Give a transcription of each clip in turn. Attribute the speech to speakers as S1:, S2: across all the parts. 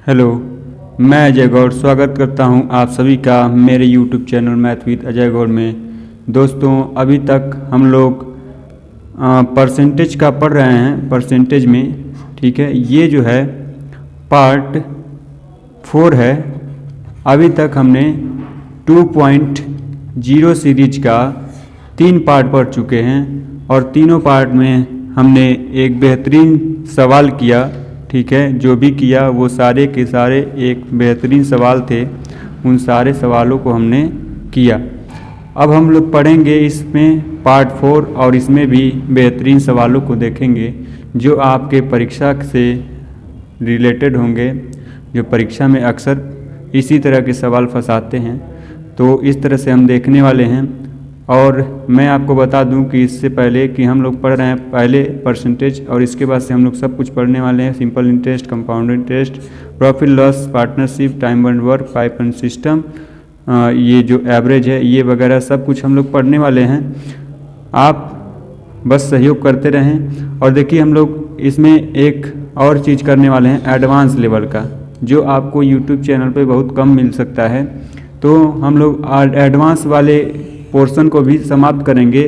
S1: Hello, मैं अजय गौड़ स्वागत करता हूं आप सभी का मेरे YouTube channel math with Ajay Gaur में। दोस्तों, अभी तक हम लोग परसेंटेज का पढ़ रहे हैं परसेंटेज में, ठीक है। ये जो है पार्ट 4 है। अभी तक हमने 2.0 सीरीज का 3 पार्ट पढ़ चुके हैं और तीनों पार्ट में हमने एक बेहतरीन सवाल किया, ठीक है। जो भी किया वो सारे के सारे एक बेहतरीन सवाल थे, उन सारे सवालों को हमने किया। अब हम लोग पढ़ेंगे इसमें पार्ट 4 और इसमें भी बेहतरीन सवालों को देखेंगे जो आपके परीक्षा से रिलेटेड होंगे, जो परीक्षा में अक्सर इसी तरह के सवाल फंसाते हैं। तो इस तरह से हम देखने वाले हैं। और मैं आपको बता दूं कि इससे पहले कि हम लोग पढ़ रहे हैं पहले परसेंटेज और इसके बाद से हम लोग सब कुछ पढ़ने वाले हैं। Simple interest, compound interest, profit loss, partnership, time bound work, pipe and system, ये जो एवरेज है, ये वगैरह सब कुछ हम लोग पढ़ने वाले हैं। आप बस सहयोग करते रहें। और देखिए, हम लोग इसमें एक और चीज़ करने वाले हैं एडवांस लेवल का, जो आपको यूट्यूब चैनल पे बहुत कम मिल सकता है। तो हम लोग एडवांस वाले पोर्शन को भी समाप्त करेंगे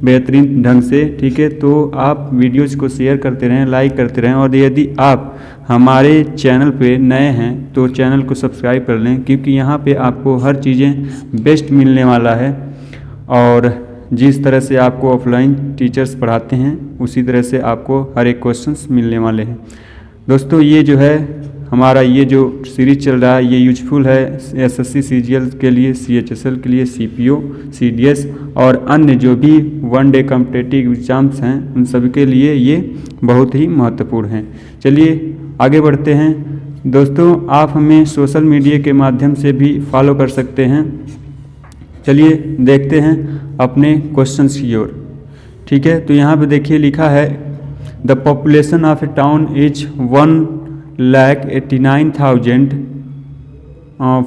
S1: बेहतरीन ढंग से, ठीक है। तो आप वीडियोज़ को शेयर करते रहें, लाइक करते रहें। और यदि आप हमारे चैनल पे नए हैं तो चैनल को सब्सक्राइब कर लें, क्योंकि यहाँ पे आपको हर चीज़ें बेस्ट मिलने वाला है। और जिस तरह से आपको ऑफलाइन टीचर्स पढ़ाते हैं उसी तरह से आपको हर एक क्वेश्चंस मिलने वाले हैं। दोस्तों, ये जो है हमारा ये जो सीरीज चल रहा है ये यूजफुल है एसएससी सीजीएल के लिए, सीएचएसएल के लिए, सीपीओ, सीडीएस और अन्य जो भी 1 डे कॉम्पिटिटिव एग्जाम्स हैं उन सभी के लिए ये बहुत ही महत्वपूर्ण हैं। चलिए आगे बढ़ते हैं। दोस्तों, आप हमें सोशल मीडिया के माध्यम से भी फॉलो कर सकते हैं। चलिए देखते हैं अपने क्वेश्चंस की ओर, ठीक है। तो यहाँ पे देखिए लिखा है the population of A town is 1,89,000,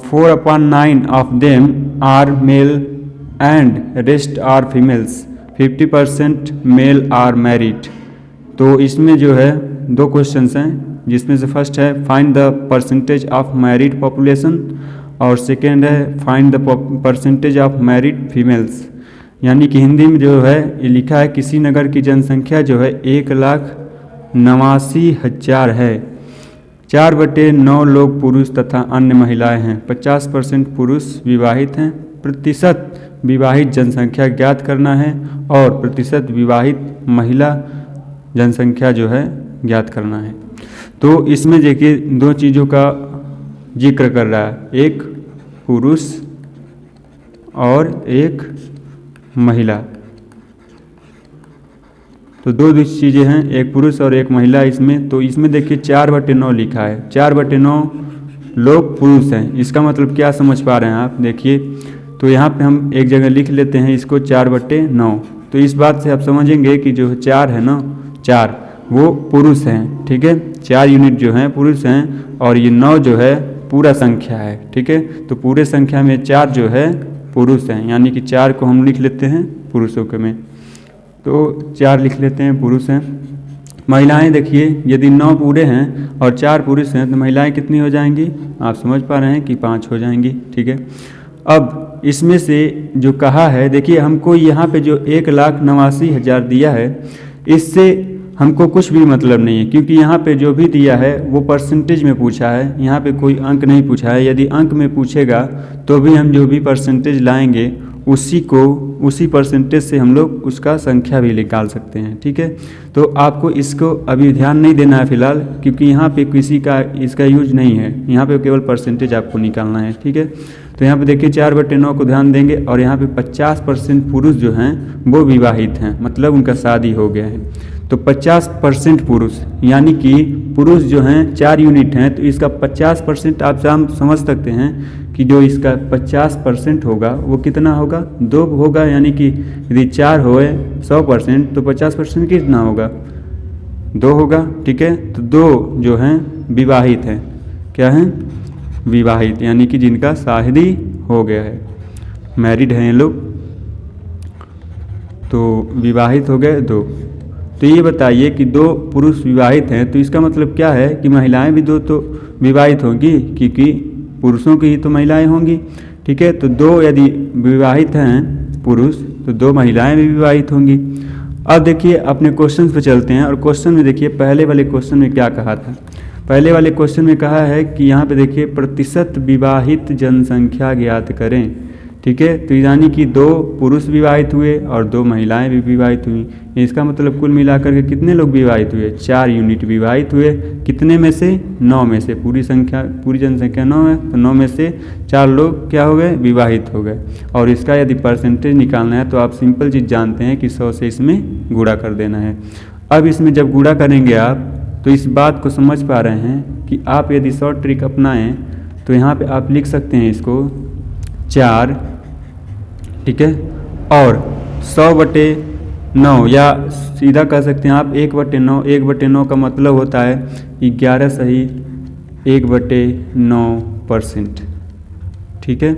S1: 4/9 of them are male and rest are females, 50% male are married। तो इसमें जो है 2 क्वेश्चंस हैं, जिसमें से फर्स्ट है find the percentage of married population और सेकेंड है find the percentage of married females. यानी कि हिंदी में जो है ये लिखा है किसी नगर की जनसंख्या जो है 1,89,000 है, 4/9 लोग पुरुष तथा अन्य महिलाएं हैं, 50% पुरुष विवाहित हैं, प्रतिशत विवाहित जनसंख्या ज्ञात करना है और प्रतिशत विवाहित महिला जनसंख्या जो है ज्ञात करना है। तो इसमें देखिए 2 चीज़ों का जिक्र कर रहा है, एक पुरुष और एक महिला। तो 2 चीज़ें हैं, एक पुरुष और एक महिला इसमें। तो इसमें देखिए 4/9 लिखा है, 4/9 लोग पुरुष हैं। इसका मतलब क्या समझ पा रहे हैं आप? देखिए, तो यहाँ पे हम एक जगह लिख लेते हैं इसको 4/9। तो इस बात से आप समझेंगे कि जो 4 है ना, 4 वो पुरुष हैं, ठीक है। 4 यूनिट जो हैं पुरुष हैं और ये 9 जो है पूरा संख्या है, ठीक है। तो पूरे संख्या में 4 जो है पुरुष हैं, यानी कि 4 को हम लिख लेते हैं पुरुषों के में। तो 4 लिख लेते हैं पुरुष हैं। महिलाएं देखिए, यदि 9 पूरे हैं और 4 पुरुष हैं तो महिलाएं कितनी हो जाएंगी? आप समझ पा रहे हैं कि 5 हो जाएंगी, ठीक है। अब इसमें से जो कहा है, देखिए हमको यहाँ पे जो 1,89,000 दिया है, इससे हमको कुछ भी मतलब नहीं है, क्योंकि यहाँ पे जो भी दिया है वो परसेंटेज में पूछा है, यहाँ पे कोई अंक नहीं पूछा है। यदि अंक में पूछेगा तो भी हम जो भी परसेंटेज लाएंगे उसी परसेंटेज से हम लोग उसका संख्या भी निकाल सकते हैं, ठीक है। तो आपको इसको अभी ध्यान नहीं देना है फिलहाल, क्योंकि यहाँ पे किसी का इसका यूज नहीं है, यहाँ पे केवल परसेंटेज आपको निकालना है, ठीक है। तो यहाँ पे देखिए 4/9 को ध्यान देंगे और यहाँ पे 50% पुरुष जो हैं वो विवाहित हैं, मतलब उनका शादी हो गया है। तो 50% पुरुष, यानी कि पुरुष जो हैं 4 यूनिट हैं, तो इसका 50% आप समझ सकते हैं कि जो इसका 50% होगा वो कितना होगा? 2 होगा। यानी कि यदि 4 होए 100% तो 50% कितना होगा? 2 होगा, ठीक है। तो 2 जो हैं विवाहित हैं, क्या हैं? विवाहित, यानी कि जिनका शादी हो गया है, मैरिड हैं ये लोग, तो विवाहित हो गए 2। तो ये बताइए कि 2 पुरुष विवाहित हैं, तो इसका मतलब क्या है कि महिलाएं भी 2 तो विवाहित होंगी, क्योंकि पुरुषों की ही तो महिलाएं होंगी। ठीक है, तो 2 यदि विवाहित हैं पुरुष तो 2 महिलाएं भी विवाहित होंगी। अब देखिए अपने क्वेश्चन पे चलते हैं, और क्वेश्चन में देखिए पहले वाले क्वेश्चन में क्या कहा था। पहले वाले क्वेश्चन में कहा है कि यहाँ पे देखिए प्रतिशत विवाहित जनसंख्या ज्ञात करें। ठीक है, तो यानी कि 2 पुरुष विवाहित हुए और 2 महिलाएं भी विवाहित हुई। इसका मतलब कुल मिलाकर के कितने लोग विवाहित हुए, 4 यूनिट विवाहित हुए। कितने में से, 9 में से। पूरी जनसंख्या 9 है, तो 9 में से 4 लोग क्या हो गए, विवाहित हो गए। और इसका यदि परसेंटेज निकालना है तो आप सिंपल चीज़ जानते हैं कि 100 से इसमें गुणा कर देना है। अब इसमें जब गुणा करेंगे आप तो इस बात को समझ पा रहे हैं कि आप यदि शॉर्ट ट्रिक अपनाएं तो यहाँ पे आप लिख सकते हैं इसको 4, ठीक है, और 100/9, या सीधा कह सकते हैं आप 1/9। 1/9 का मतलब होता है 11 सही 1/9%। ठीक है,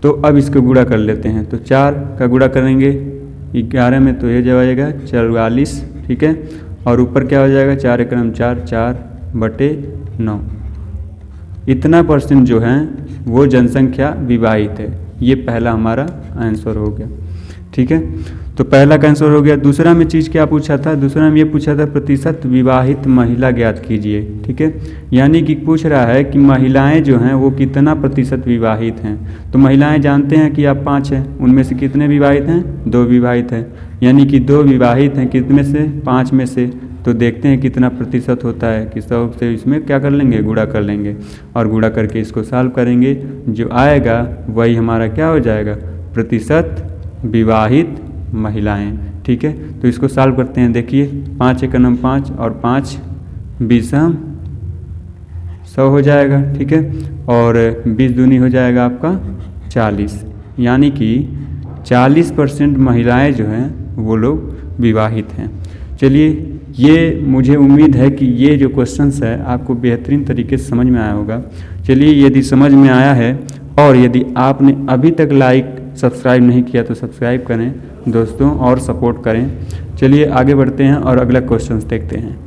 S1: तो अब इसको गुणा कर लेते हैं। तो 4 का गुणा करेंगे 11 में तो ये जाएगा 44। ठीक है, और ऊपर क्या हो जाएगा, 4 एकम 4, 4/9। इतना % जो है वो जनसंख्या विवाहित है। ये पहला हमारा आंसर हो गया। ठीक है, तो पहला का आंसर हो गया। दूसरा में चीज़ क्या पूछा था, दूसरा में ये पूछा था प्रतिशत विवाहित महिला ज्ञात कीजिए। ठीक है, यानी कि पूछ रहा है कि महिलाएं जो हैं वो कितना प्रतिशत विवाहित हैं। तो महिलाएं जानते हैं कि आप 5 हैं, उनमें से कितने विवाहित हैं, 2 विवाहित हैं, यानी कि 2 विवाहित हैं कितने से, 5 में से। तो देखते हैं कितना प्रतिशत होता है कि 100 से इसमें क्या कर लेंगे, गुणा कर लेंगे, और गुणा करके इसको सॉल्व करेंगे। जो आएगा वही हमारा क्या हो जाएगा, प्रतिशत विवाहित महिलाएं। ठीक है, तो इसको सॉल्व करते हैं। देखिए 5 एकम 5 और 5 20 100 हो जाएगा। ठीक है, और 20 दूनी हो जाएगा आपका 40, यानी कि 40% महिलाएं जो हैं वो लोग विवाहित हैं। चलिए, ये मुझे उम्मीद है कि ये जो क्वेश्चंस है आपको बेहतरीन तरीके से समझ में आया होगा। चलिए, यदि समझ में आया है और यदि आपने अभी तक लाइक सब्सक्राइब नहीं किया तो सब्सक्राइब करें दोस्तों और सपोर्ट करें। चलिए आगे बढ़ते हैं और अगला क्वेश्चन देखते हैं।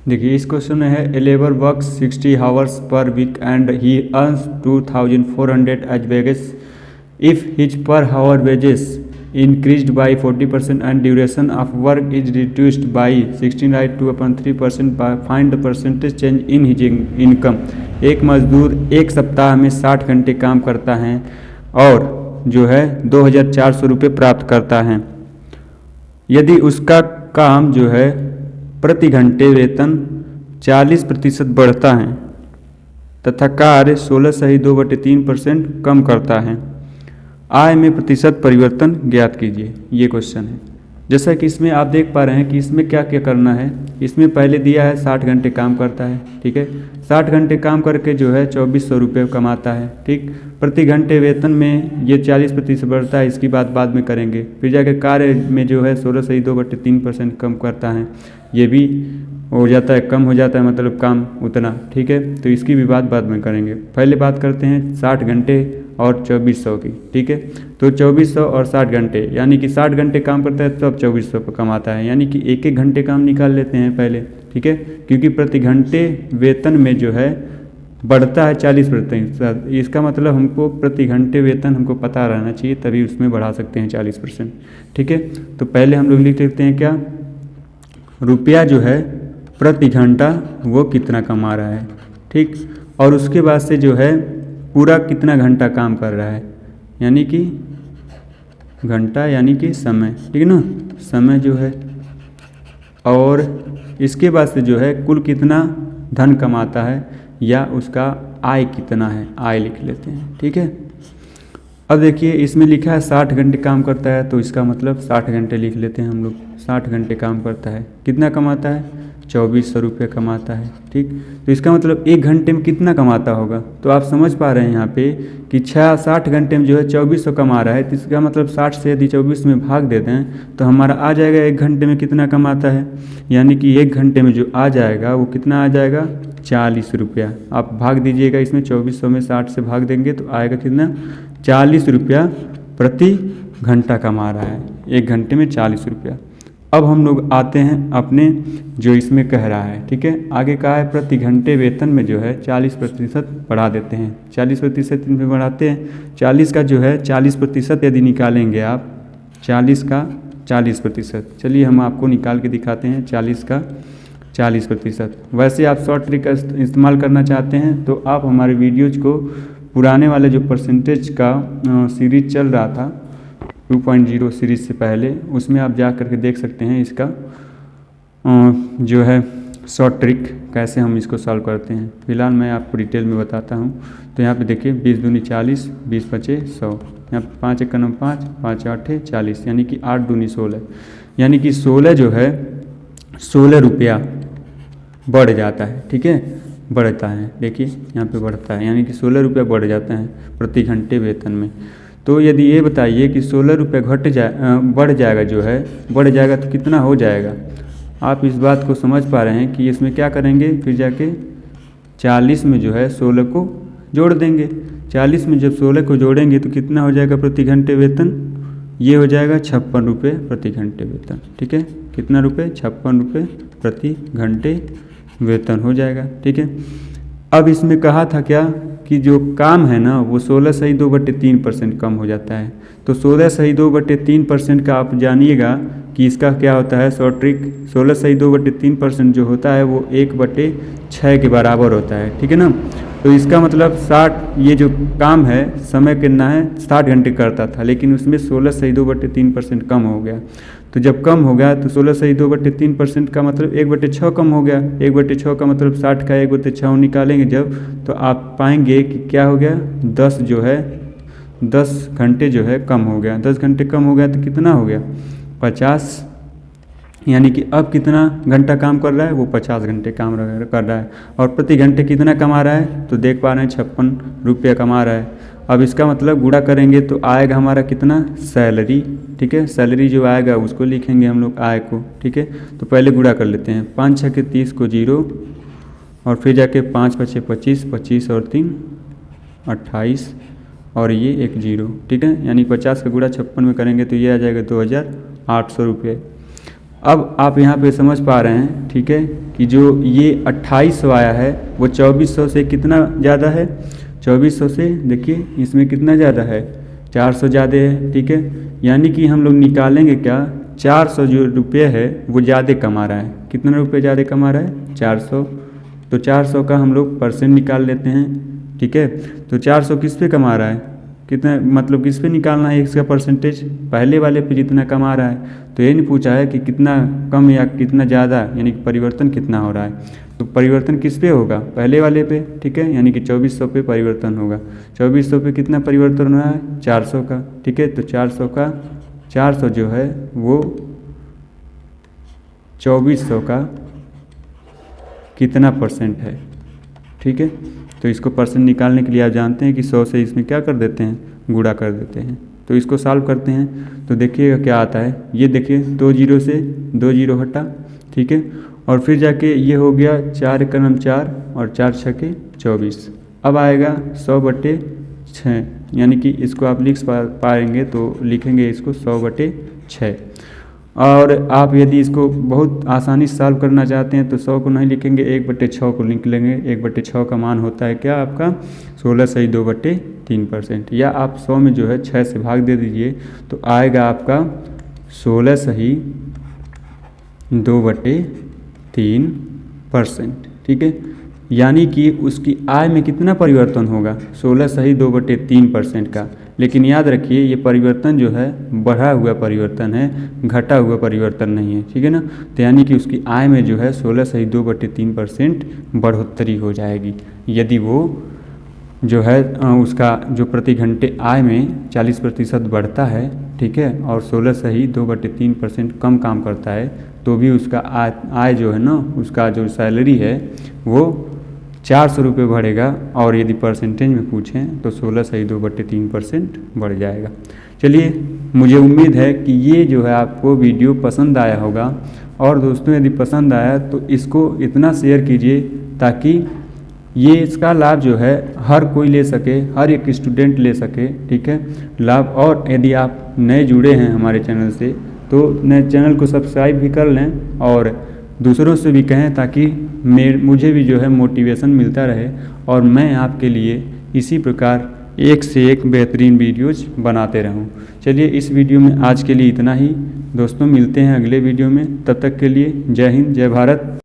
S1: देखिए इस क्वेश्चन में है, ए लेबर वर्क्स 60 आवर्स पर week and he earns 2400 as wages if his per hour wages increased by 40% and duration of work is reduced by 16/2/3%. Find the percentage change in his income. एक मजदूर एक सप्ताह में 60 घंटे काम करता है और जो है 2400 रुपये प्राप्त करता है। यदि उसका काम जो है प्रति घंटे वेतन 40% बढ़ता है तथा कार्य 16 सही 2/3% कम करता है, आय में प्रतिशत परिवर्तन ज्ञात कीजिए। ये क्वेश्चन है। जैसा कि इसमें आप देख पा रहे हैं कि इसमें क्या क्या करना है। इसमें पहले दिया है 60 घंटे काम करता है। ठीक है, 60 घंटे काम करके जो है 2400 रुपये कमाता है। ठीक, प्रति घंटे वेतन में ये 40% बढ़ता है, इसकी बात बाद में करेंगे। फिर जाके कार्य में जो है 16 सही 2/3% कम करता है, ये भी हो जाता है, कम हो जाता है, मतलब काम उतना। ठीक है, तो इसकी भी बात बाद में करेंगे। पहले बात करते हैं 60 घंटे और 2400 की। ठीक है, तो 2400 और 60 घंटे, यानी कि 60 घंटे काम करता है तो अब 2400 पर कमाता है, यानी कि एक घंटे काम निकाल लेते हैं पहले। ठीक है, क्योंकि प्रति घंटे वेतन में जो है बढ़ता है 40%। इसका मतलब हमको प्रति घंटे वेतन हमको पता रहना चाहिए, तभी उसमें बढ़ा सकते हैं 40%। ठीक है, तो पहले हम लोग लिख लेते हैं क्या, रुपया जो है प्रति घंटा वो कितना कमा रहा है। ठीक, और उसके बाद से जो है पूरा कितना घंटा काम कर रहा है, यानी कि घंटा यानी कि समय। ठीक है ना, समय जो है, और इसके बाद से जो है कुल कितना धन कमाता है या उसका आय कितना है, आय लिख लेते हैं। ठीक है, अब देखिए इसमें लिखा है 60 घंटे काम करता है, तो इसका मतलब 60 घंटे लिख लेते हैं हम लोग। 60 घंटे काम करता है, कितना कमाता है, 2400 रुपये कमाता है। ठीक, तो इसका मतलब एक घंटे में कितना कमाता होगा, तो आप समझ पा रहे हैं यहाँ पे कि 60 घंटे में जो है 2400 कमा रहा है, तो इसका मतलब 60 से यदि 24 में भाग देते हैं तो हमारा आ जाएगा एक घंटे में कितना कमाता है, यानी कि एक घंटे में जो आ जाएगा वो कितना आ जाएगा, 40 रुपया। आप भाग दीजिएगा इसमें, 2400 में 60 से भाग देंगे तो आएगा कितना, 40 रुपया प्रति घंटा कमा रहा है, एक घंटे में 40 रुपया। अब हम लोग आते हैं अपने जो इसमें कह रहा है, ठीक है। आगे कहा है प्रति घंटे वेतन में जो है 40% बढ़ा देते हैं। 40% में बढ़ाते हैं। 40 का जो है 40% यदि निकालेंगे आप, 40 का 40%, चलिए हम आपको निकाल के दिखाते हैं 40 का 40%। वैसे आप शॉर्ट ट्रिक का इस्तेमाल करना चाहते हैं तो आप हमारे वीडियोज को पुराने वाले जो परसेंटेज का सीरीज चल रहा था 2.0 सीरीज से पहले, उसमें आप जा करके देख सकते हैं इसका जो है शॉर्ट ट्रिक कैसे हम इसको सॉल्व करते हैं। फिलहाल मैं आपको डिटेल में बताता हूँ। तो यहाँ पे देखिए 20 दूनी 40, 20 पचे 100, यहाँ पे 5 एक 5, 5 8 40, यानी कि 8 दूनी 16, यानी कि 16 जो है 16 रुपया बढ़ जाता है, ठीक है, बढ़ता है। देखिए यहाँ पे बढ़ता है, यानी कि 16 रुपया बढ़ जाता है प्रति घंटे वेतन में। तो यदि ये बताइए कि 16 रुपये बढ़ जाएगा, जो है बढ़ जाएगा तो कितना हो जाएगा। आप इस बात को समझ पा रहे हैं कि इसमें क्या करेंगे, फिर जाके 40 में जो है 16 को जोड़ देंगे। 40 में जब 16 को जोड़ेंगे तो कितना हो जाएगा प्रति घंटे वेतन, ये हो जाएगा 56 रुपये प्रति घंटे वेतन, ठीक है। कितना रुपये, 56 रुपये प्रति घंटे वेतन हो जाएगा, ठीक है। अब इसमें कहा था क्या कि जो काम है ना वो 16 सही 2/3% कम हो जाता है। तो 16 सही 2/3% का आप जानिएगा कि इसका क्या होता है शॉर्ट ट्रिक। 16 सही 2/3% जो होता है वो 1/6 के बराबर होता है, ठीक है ना। तो इसका मतलब 60, ये जो काम है समय कितना है 60 घंटे करता था, लेकिन उसमें 16 सही 2/3% कम हो गया। तो जब कम हो गया तो 16 सही 2/3% का मतलब 1/6 कम हो गया। 1/6 का मतलब 60 का 1/6 निकालेंगे जब, तो आप पाएंगे कि क्या हो गया, 10 जो है 10 घंटे जो है कम हो गया। 10 घंटे कम हो गया तो कितना हो गया 50, यानी कि अब कितना घंटा काम कर रहा है, वो 50 घंटे काम कर रहा है। और प्रति घंटे कितना कमा रहा है, तो देख पा रहे हैं 56 रुपया कमा रहा है। अब इसका मतलब गुणा करेंगे तो आएगा हमारा कितना, सैलरी, ठीक है। सैलरी जो आएगा उसको लिखेंगे हम लोग आय को, ठीक है। तो पहले गुणा कर लेते हैं, 5 6 के 30 को 0, और फिर जाके 5 5 25, 25 और 3 28, और ये एक 0, ठीक है। यानी 50 का गुणा 56 में करेंगे तो ये आ जाएगा 2800 रुपये। अब आप यहाँ पे समझ पा रहे हैं, ठीक है, कि जो ये 2800 आया है वो 2400 से कितना ज़्यादा है, 2400 से देखिए इसमें कितना ज़्यादा है, 400 ज़्यादा है, ठीक है। यानी कि हम लोग निकालेंगे क्या, 400 जो रुपये है वो ज़्यादा कमा रहा है। कितना रुपये ज़्यादा कमा रहा है, 400। तो 400 का हम लोग परसेंट निकाल लेते हैं, ठीक है। तो 400 किस पे कमा रहा है, कितना मतलब किस पे निकालना है इसका परसेंटेज, पहले वाले पे जितना कमा रहा है। तो ये नहीं पूछा है कि कितना कम या कितना ज़्यादा, यानी कि परिवर्तन कितना हो रहा है। तो परिवर्तन किस पे होगा, पहले वाले पे, ठीक है। यानी कि 2400 पे परिवर्तन होगा। 2400 पे कितना परिवर्तन हो रहा है, 400 का, ठीक है। तो 400 का 400 जो है वो 2400 का कितना परसेंट है, ठीक है। तो इसको परसेंट निकालने के लिए आप जानते हैं कि 100 से इसमें क्या कर देते हैं, गुणा कर देते हैं। तो इसको सॉल्व करते हैं तो देखिएगा क्या आता है। ये देखिए 2 0 से 2 0 हटा, ठीक है। और फिर जाके ये हो गया 4 एकम 4 और 4 छके 24। अब आएगा 100/6, यानी कि इसको आप लिख पाएंगे तो लिखेंगे इसको 100/6। और आप यदि इसको बहुत आसानी से सॉल्व करना चाहते हैं तो 100 को नहीं लिखेंगे, 1/6 को लिख लेंगे। 1/6 का मान होता है क्या आपका 16 सही 2/3%, या आप 100 में जो है 6 से भाग दे दीजिए तो आएगा आपका 16 सही 2/3%, ठीक है। यानी कि उसकी आय में कितना परिवर्तन होगा, 16 सही 2/3% का। लेकिन याद रखिए ये परिवर्तन जो है बढ़ा हुआ परिवर्तन है, घटा हुआ परिवर्तन नहीं है, ठीक है ना। तो यानी कि उसकी आय में जो है 16 सही 2/3% बढ़ोतरी हो जाएगी यदि वो जो है उसका जो प्रति घंटे आय में 40% बढ़ता है, ठीक है, और 16 सही 2/3% कम काम करता है तो भी उसका आय जो है ना, उसका जो सैलरी है वो 400 रुपये बढ़ेगा। और यदि परसेंटेज में पूछें तो 16 सही 2/3% बढ़ जाएगा। चलिए, मुझे उम्मीद है कि ये जो है आपको वीडियो पसंद आया होगा। और दोस्तों यदि पसंद आया तो इसको इतना शेयर कीजिए ताकि ये इसका लाभ जो है हर कोई ले सके, हर एक स्टूडेंट ले सके, ठीक है, लाभ। और यदि आप नए जुड़े हैं हमारे चैनल से तो नए चैनल को सब्सक्राइब भी कर लें और दूसरों से भी कहें, ताकि मुझे भी जो है मोटिवेशन मिलता रहे और मैं आपके लिए इसी प्रकार एक से एक बेहतरीन वीडियोज़ बनाते रहूं। चलिए इस वीडियो में आज के लिए इतना ही दोस्तों, मिलते हैं अगले वीडियो में। तब तक के लिए जय हिंद, जय भारत।